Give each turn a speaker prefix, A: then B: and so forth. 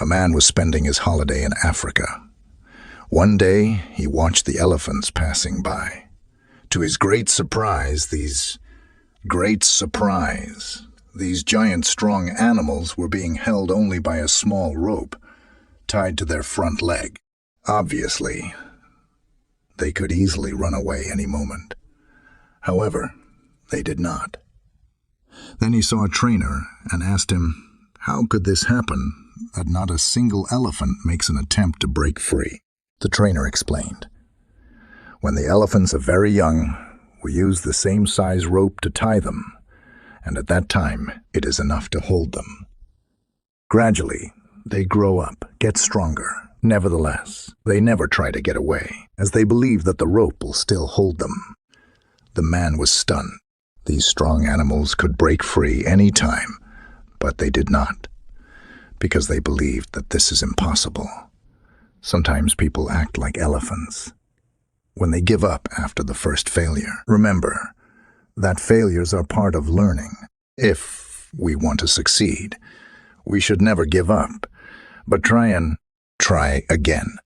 A: A man was spending his holiday in Africa. One day, he watched the elephants passing by. To his great surprise, these giant strong animals were being held only by a small rope tied to their front leg. Obviously, they could easily run away any moment. However, they did not. Then he saw a trainer and asked him, how could this happen, that not a single elephant makes an attempt to break free? The trainer explained, when the elephants are very young, we use the same size rope to tie them, and at that time it is enough to hold them. Gradually, they grow up, get stronger. Nevertheless, they never try to get away, as they believe that the rope will still hold them. The man was stunned. These strong animals could break free any time, but they did not, because they believed that this is impossible. Sometimes people act like elephants. When they give up after the first failure, remember that failures are part of learning. If we want to succeed, we should never give up, but try again.